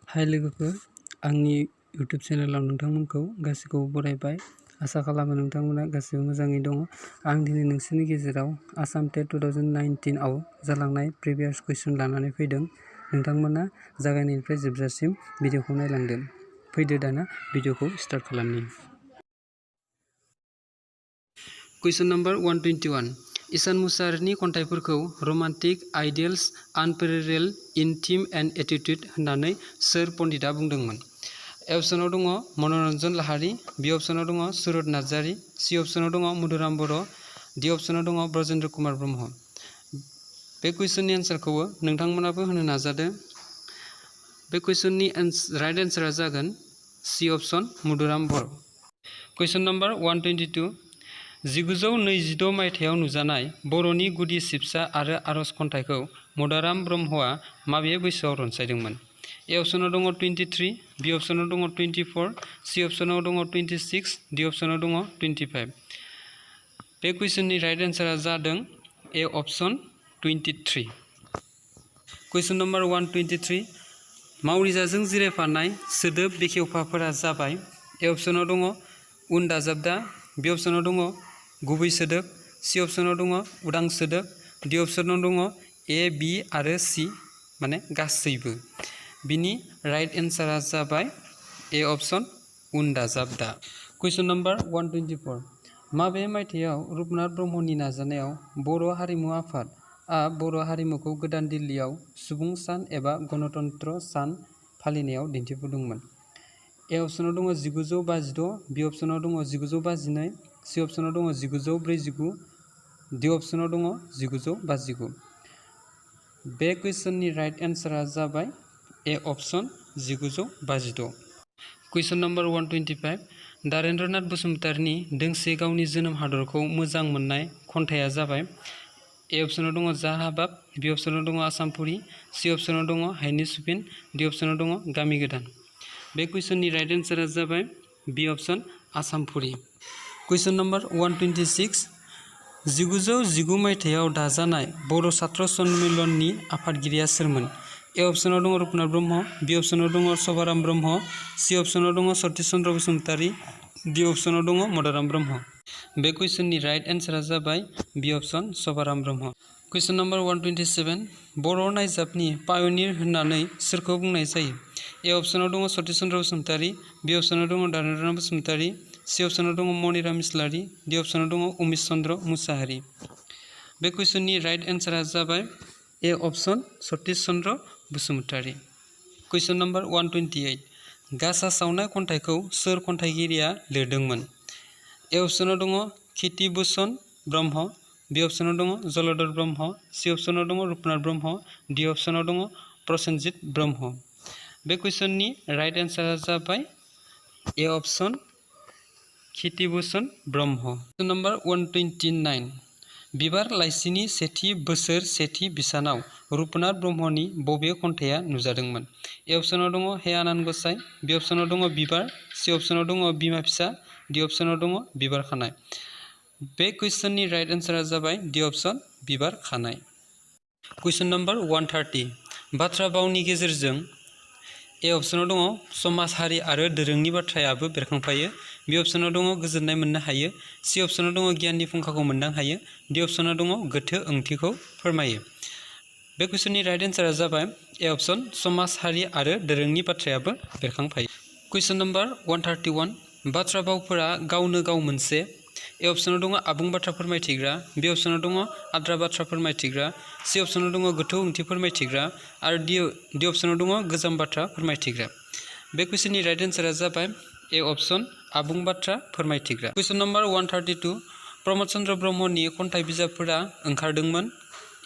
हाय लोगोफोर, आंनि यूट्यूब चेनेलाव नोंथांमोनखौ गासैखौबो बरायबाय। आसा खालामो नोंथांमोना गासैबो मोजाङै दङ। आं दिनै नोंसोरनि गेजेराव आसाम टेट 2019 आव जालांनाय प्रिभियास कुइसन लानानै फैदों। नोंथांमोना जागायनायनिफ्राय जोबजासिम भिडिअखौ नायलांदो। फैदो दाना भिडिअखौ स्टार्ट खालामनि। Question number 121। ईशान मुसाहारिनि खन्थाइफोरखौ romantic, ideals, unparalleled in theme and attitude होननानै सोर पण्डितआ बुंदोंमोन? ए अपसनाव दङ मनरन्जन लाहारी, बी अपसनाव दङ सुरत नार्जारी, सी अपसनाव दङ मधुराम बर', डी अपसनाव दङ ब्रजेन्द्र कुमार ब्रह्म। बे कुइसननि एन्सारखौबो नोंथांमोनाबो होनो नाजादो। बे कुइसननि राइट एन्सारा जागोन सी अपसन मधुराम बर'। कुइसन नम्बर 122। 1926 मायथाइयाव नुजानाय बर'नि गुदि सिबसा आरो आरज खन्थाइखौ मदाराम ब्रह्मआ माबे बैसोआव रनसायदोंमोन? ए अपसनाव दङ 23, बी अपसनाव दङ 24, सी अपसनाव दङ 26, डी अपसनाव दङ 25। बे कुइसननि राइट एन्सारा जादों ए अपसन 23। कुइसन नम्बर 123। मावरिजाजों जिरायफानाय सोदोब बेखेवफाफोरा जाबाय। ए अपसनाव दङ उन दाजाबदा, बी अपसनाव दङ गुबै सोदोब, सी अपसनाव दङ उदां सोदोब, डी अपसनाव दङ ए, बी आरो सी माने गासैबो। बिनि राइट एन्सारा जाबाय ए अपसन उन दाजाबदा। कुइसन नम्बर 124। माबे मायथाइयाव रुपनाथ ब्रह्मनि नाजानायाव बर' हारिमु आफादआ बर' हारिमुखौ गोदान दिल्लीयाव सुबुं सान एबा गणतन्त्र सान फालिनायाव दिन्थिफुंदोंमोन? ए अपसनाव दङ 1956, बी अपसनाव दङ 1952, सी अपसनाव दङ 1949, डी अपसनाव दङ 1959। बे कुइसननि राइट एन्सारा जाबाय ए अपसन 1956। कुइसन नम्बर 125। दारेन्द्रनाथ बसुमतारिनि दोंसे गावनि जोनोम हादरखौ मोजां मोननाय खन्थाइया जाबाय। ए अपसनाव दङ जा हाबाब, बी अपसनाव दङ आसामपुरी, सी अपसनाव दङ हायनि सुफिन, डी अपसनाव दङ गामि गोदान। बे कुइसननि राइट एन्सारा जाबाय बी अपसन आसामपुरी। कुइसन नम्बर 126। 1919 मायथाइयाव दाजानाय बर' सात्र सन्मिलननि आफादगिरिया सोरमोन? ए अपसनाव दङ रुपनाथ ब्रह्म, बी अपसनाव दङ सभाराम ब्रह्म, सी अपसनाव दङ सतिश चन्द्र बसुमतारी, डी अपसनाव दङ मदाराम ब्रह्म। बे कुइसननि राइट एन्सारा जाबाय बी अपसन सभाराम ब्रह्म। कुइसन नम्बर 127। बर' नायजाबनि पायनियर होननानै सोरखौ बुंनाय जायो? ए अपसनाव दङ सतिश चन्द्र बसुमतारी, बी अपसनाव दङ दारेन्द्रनाथ बसुमतारी, सी अपसनाव दङ मनिराम इस्लारि, डी अपसनाव दङ उमेश चन्द्र मुसाहारि। बे कुइसननि राइट एन्सारा जाबाय ए अपसन सतिश चन्द्र बसुमतारी। कुइसन नम्बर 128। गासा सावनाय खन्थाइखौ सोर खन्थाइगिरिया लिरदोंमोन? ए अपसनाव दङ खिति भुषण ब्रह्म, बी अपसनाव दङ जलधर ब्रह्म, सी अपसनाव दङ रुपनाथ ब्रह्म, डी अपसनाव दङ प्रसेनजित ब्रह्म। बे कुइसननि राइट एन्सारा जाबाय ए अपसन खिति भुषण ब्रह्म। कुइसन नम्बर 129। बिबार लाइसिनि सेथि बोसोर सेथि बिसानाव रुपनाथ ब्रह्मनि बबे खन्थाइया नुजादोंमोन? ए अपसनाव दङ हे आनान गसाइ, बी अपसनाव दङ बिबार, सी अपसनाव दङ बिमा फिसा, डी अपसनाव दङ बिबार खानाय। बे कुइसननि राइट एन्सारा जाबाय डी अपसन बिबार खानाय। कुइसन नम्बर 130। बाथ्रा भावनि गेजेरजों ए अपसनाव दङ समाज हारि आरो दोरोंनि बाथ्रायाबो बेरखांफायो, बी अपसनाव दङ गोजोननाय मोननो हायो, सी अपसनाव दङ गियाननि फुंखाखौ मोनदां हायो, डी अपसनाव दङ गोथो ओंथिखौ फोरमायो। बे कुइसननि राइट एन्सारा जाबाय ए अपसन समाज हारि आरो दोरोंनि बाथ्रायाबो बेरखांफायो। कुइसन नम्बर 131। बाथ्रा भावफोरा गावनो गाव मोनसे। ए अपसनाव दङ आबुं बाथ्रा फोरमायथिग्रा, बी अपसनाव दङ आद्रा बाथ्रा फोरमायथिग्रा, सी अपसनाव दङ गोथौ ओंथि फोरमायथिग्रा आरो डी अपसनाव दङ गोजाम बाथ्रा फोरमायथिग्रा। बे कुइसननि राइट एन्सारा जाबाय ए अपसन आबुं बाथ्रा फोरमायथिग्रा। कुइसन नम्बर 132। प्रमद चन्द्र ब्रह्मनि खन्थाइ बिजाबफोरा ओंखारदोंमोन?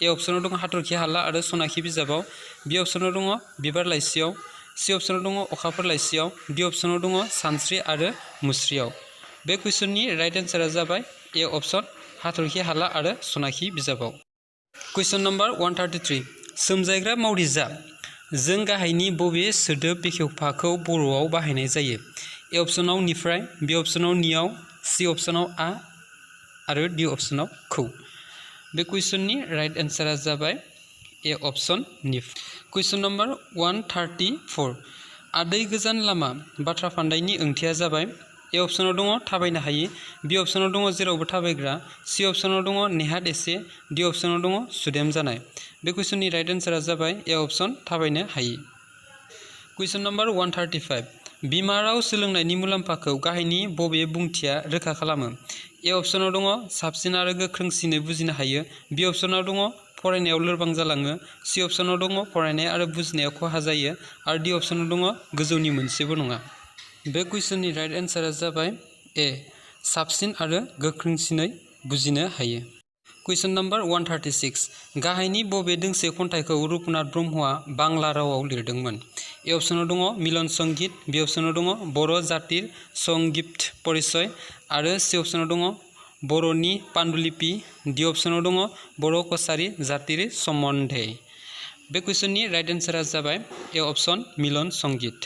ए अपसनाव दङ हाथरखि हाला आरो सनाखि बिजाबाव, बी अपसनाव दङ बिबार लाइसियाव, सी अपसनाव दङ अखाफोर लाइसियाव, डी अपसनाव दङ सानस्रि आरो मुस्रियाव। बे कुइसननि राइट एन्सारा जाबाय ए अपसन हाथरखि हाला आरो सनाखि बिजाबाव। कुइसन नम्बर 133। सोमजायग्रा मावरिजा जों गाहायनि बबे सोदोब बेखेवफाखौ बर'आव बाहायनाय जायो? ए अपसनाव निफ्राय, बी अपसनाव नियाव, सी अपसनाव आ आरो डी अपसनाव खौ। बे कुइसननि राइट एन्सारा जाबाय ए अपसन निफ्राय। कुइसन नम्बर 134। आदै गोजान लामा बाथ्रा फान्दायनि ओंथिया जाबाय ए अप्शनाव दङ थाबायनो हायि, बि अप्शनाव दङ जेरावबो थाबायग्रा, सि अप्शनाव दङ नेहाद एसे, डि अप्शनाव दङ सुदेम जानाय। बे कुइसननि राइट एन्सारा जाबाय ए अप्शन थाबायनो हायि। कुइसन नम्बर 135 बिमा राव सोलोंनायनि मुलाम्फाखौ गाहायनि बबे बुंथिया रोखा खालामो? ए अप्शनाव दङ साबसिन आरो गोख्रोंसिनै बुजिनो हायो, बि अप्शनाव दङ फरायनायाव लोरबां जालाङो, सि अप्शनाव दङ फरायनाय आरो बुजिनायाव खहा जायो, आरो डि अप्शनाव दङ गोजौनि मोनसेबो नङा। बे कुइसननि राइट एन्सारा जाबाय ए साबसिन आरो गोख्रोंसिनै बुजिनो हायो। कुइसन नम्बर 136 गाहायनि बबे दोंसे खन्थाइखौ रुपनाथ ब्रह्मआ बांला रावाव लिरदोंमोन? ए अप्शनाव दङ मिलन संगीत, बि अप्शनाव दङ बर' जातिर संगिप्त परिचय, आरो सि अप्शनाव दङ बर'नि पान्डुलिपि, डि अप्शनाव दङ बर' कछारी जातिरि सम्बन्धे। बे कुइसननि राइट एन्सारा जाबाय ए अप्शन मिलन संगीत।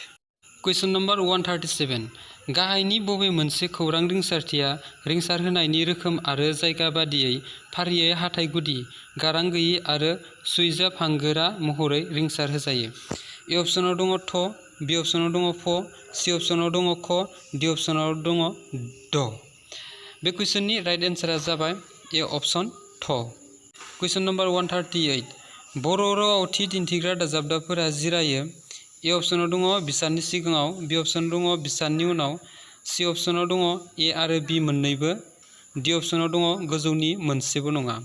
कुइसन नम्बर 137 गाहायनि बबे मोनसे खौरां रिंसारथिया रिंसार होनायनि रोखोम आरो जायगा बादियै फारियै हाथाइ गुदि, गारां गैयि आरो सुइजाबहांगोरा महरै रिंसार होजायो? ए अप्शनाव दङ थ, बि अप्शनाव दङ फ, सि अप्शनाव दङ ख, डि अप्शनाव दङ द। बे कुइसननि राइट एन्सारा जाबाय ए अप्शन थ। कुइसन नम्बर 138 बर' रावाव थि दिन्थिग्रा दाजाबदाफोरा जिरायो? ए अप्शनाव दङ बिसाननि सिगाङाव, बि अप्शनाव दङ बिसाननि उनाव, सि अप्शनाव दङ ए आरो बि मोननैबो, डि अप्शनाव दङ गोजौनि मोनसेबो नङा।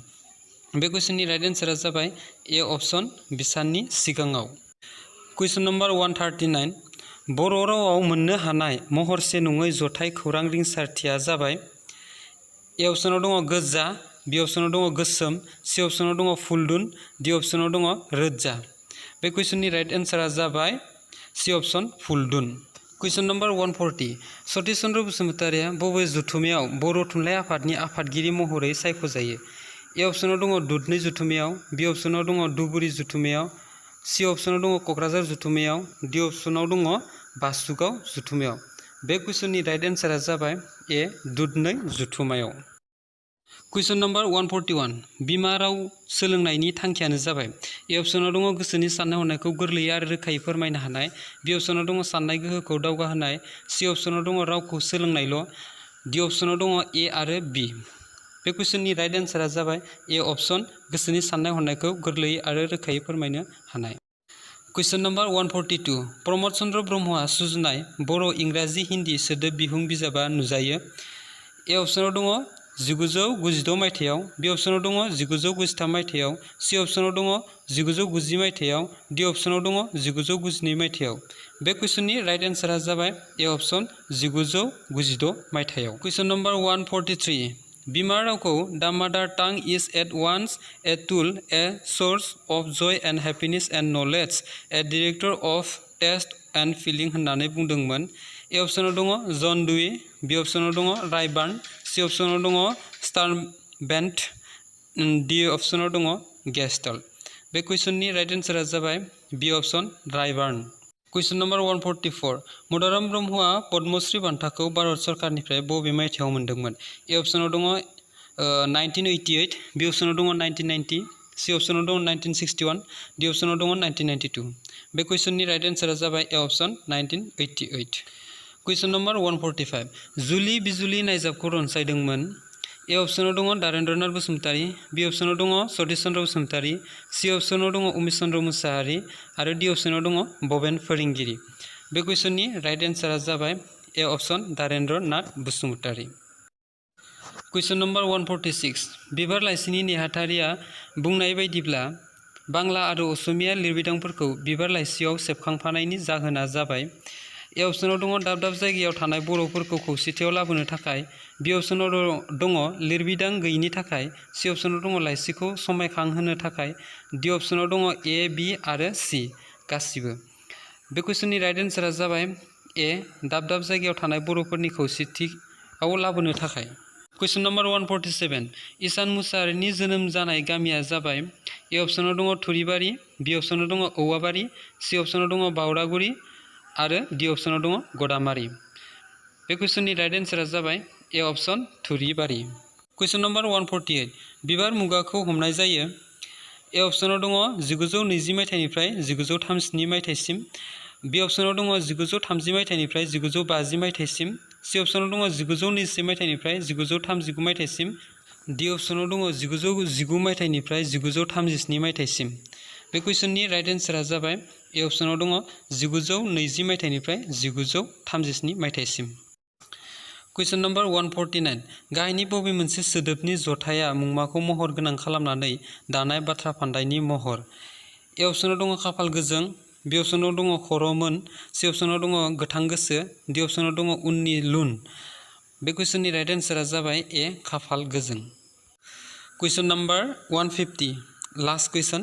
बे कुइसननि राइट एन्सारा जाबाय ए अप्शन बिसाननि सिगाङाव। कुइसन नम्बर 139 बर' रावाव मोननो हानाय महरसे नङै जथाय खौरां रिंसारथिया जाबाय? ए अप्शनाव दङ गोजा, बि अप्शनाव दङ गोसोम, सि अप्शनाव दङ फुलदुन, डि अप्शनाव दङ रोजा। बे कुइसननि राइट एन्सारा जाबाय सि अप्शन फुलदुन। कुइसन नम्बर 140 सतिश चन्द्र बसुमतारिया बबे जथुमायाव बर' थुनलाइ आफादनि आफादगिरि महरै सायख'जायो? ए अप्शनाव दङ दुधनै जथुमायाव, बि अप्शनाव दङ धुबुरी जथुमायाव, सि अप्शनाव दङ क'क्राझार जथुमायाव, डि अप्शनाव दङ बासुगाव जथुमायाव। बे कुइसननि राइट एन्सारा जाबाय ए दुधनै जथुमायाव। कुइसन नम्बर 141 बिमा राव सोलोंनायनि थांखियानो जाबाय? ए अप्शनाव दङ गोसोनि साननाय हनायखौ गोरलैयै आरो रोखायै फोरमायनो हानाय, बि अप्शनाव दङ साननाय गोहोखौ दावगाहोनाय, सि अप्शनाव दङ रावखौ सोलोंनायल', डि अप्शनाव दङ ए आरो बि। बे कुइसननि राइट एन्सारा जाबाय ए अप्शन गोसोनि साननाय हनायखौ गोरलैयै आरो रोखायै फोरमायनो हानाय। कुइसन नम्बर 142 प्रमद चन्द्र ब्रह्मआ सुजुनाय बर', इंराजि, हिन्दी सोदोब बिहुं बिजाबा नुजायो? ए अप्शनाव दङ 1996 मायथाइयाव, बि अप्शनाव दङ 1993 मायथाइयाव, सि अप्शनाव दङ 1990 मायथाइयाव, डि अप्शनाव दङ 1992 मायथाइयाव। बे कुइसननि राइट एन्सारा जाबाय ए अप्शन 1996 मायथाइयाव। कुइसन नम्बर 143 बिमा रावखौ the mother tongue is at once a tool, a source of joy and happiness and knowledge, a director of taste and feeling होननानै बुंदोंमोन? ए अप्शनाव दङ जन डुई, बि अप्शनाव दङ रायबार्न, सि अप्शनाव दङ स्टारबेन्ट, डि अप्शनाव दङ गेस्टल्ट। बे कुइसननि राइट एन्सारा जाबाय बि अप्शन रायबार्न। कुइसन नम्बर 144 मदाराम ब्रह्मआ पद्मश्री बान्थाखौ भारत सरकारनिफ्राय बबे मायथाइयाव मोनदोंमोन? ए अप्शनाव दङ 1988, बि अप्शनाव दङ 1990, सि अप्शनाव दङ 1961, डि अप्शनाव दङ 1992। बे कुइसननि राइट एन्सारा जाबाय ए अप्शन 1988। कुइसन नम्बर 145 जुलि बिजुलि नायजाबखौ रनसायदोंमोन? ए अप्शनाव दङ दारेन्द्रनाथ बसुमतारी, बि अप्शनाव दङ सतिश चन्द्र बसुमतारी, सि अप्शनाव दङ उमेश चन्द्र मुसाहारि, आरो डि अप्शनाव दङ भबेन फोरोंगिरि। बे कुइसननि राइट एन्सारा जाबाय ए अप्शन दारेन्द्रनाथ बसुमतारी। कुइसन नम्बर 146 बिबार लाइसिनि नेहाथारिया बुंनाय बायदिब्ला बांला आरो असमिया लिरबिदांफोरखौ बिबार लाइसियाव सेबखांफानायनि जाहोना जाबाय? ए अप्शनाव दङ दाब दाब जायगायाव थानाय बर'फोरखौ खौसेथियाव लाबोनो थाखाय, बि अप्शनाव दङ लिरबिदां गैयिनि थाखाय, सि अप्शनाव दङ लाइसिखौ समायखांहोनो थाखाय, डि अप्शनाव दङ ए, बि आरो सि गासिबो। बे कुइसननि राइट एन्सारा जाबाय ए दाब दाब जायगायाव थानाय बर'फोरनि खौसेथियाव लाबोनो थाखाय। कुइसन नम्बर 147 इसान मुसाहारिनि जोनोम जानाय गामिया जाबाय? ए अप्शनाव दङ थुरिबारि, बि अप्शनाव दङ औवाबारि, सि अप्शनाव दङ बावरागुरि, आरो डि अप्शनाव दङ गदामारि। बे कुइसननि राइट एन्सारा जाबाय ए अप्शन थुरिबारि। कुइसन नम्बर 148 बिबार मुगाखौ हमनाय जायो? ए अप्शनाव दङ 1920 मायथाइनिफ्राय 1937 मायथाइसिम, बि अप्सनाव दङ 1930 मायथाइनिफ्राय 1950 मायथाइसिम, सि अप्सनाव दङ 1921 मायथाइनिफ्राय 1939 मायथाइसिम, डि अप्सनाव दङ 1919 मायथाइनिफ्राय 1937 मायथाइसिम। बे कुइसननि राइट एन्सारा जाबाय ए अप्सनाव दङ 1920 मायथाइनिफ्राय 1937 मायथाइसिम। कुइसन नम्बर 149 गाहायनि बबे मोनसे सोदोबनि जथाया मुंमाखौ महर गोनां खालामनानै दानाय बाथ्रा फान्दायनि महर? ए अप्सनाव दङ खाफाल गोजों, बि अप्सनाव दङ खर'मोन, सि अप्सनाव दङ गोथां गोसो, डि अप्सनाव दङ उननि लुन। बे कुइसननि राइट एन्सारा जाबाय ए खाफाल गोजों। कुइसन नम्बर 150 लास्ट कुइसन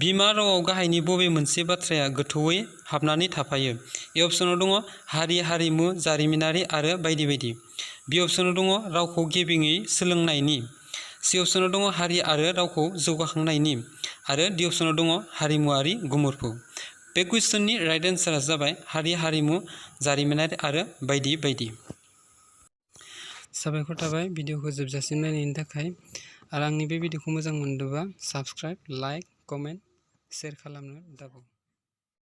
बिमा रावआव गाहायनि बबे मोनसे बाथ्राया गोथौयै हाबनानै थाफायो? ए अप्सनाव दङ हारि हारिमु जारिमिनारि आरो बायदि बायदि, बि अप्सनाव दङ रावखौ गेबेङै सोलोंनायनि, सि अप्सनाव दङ हारि आरो रावखौ जौगाखांनायनि, आरो डि अप्सनाव दङ हारिमुआरि गुमुरखौ। बे कुइसननि राइट एन्सारा जाबाय हारि हारिमु जारिमिनारि आरो बायदि बायदि। साबायखर थाबाय भिडिअखौ जोबजासिम नायनायनि थाखाय। आरो आंनि बे भिडिअखौ मोजां मोनदोंबा साबस्क्राइब, लाइक, कमेन्ट, शेयार खालामनो दाबाव।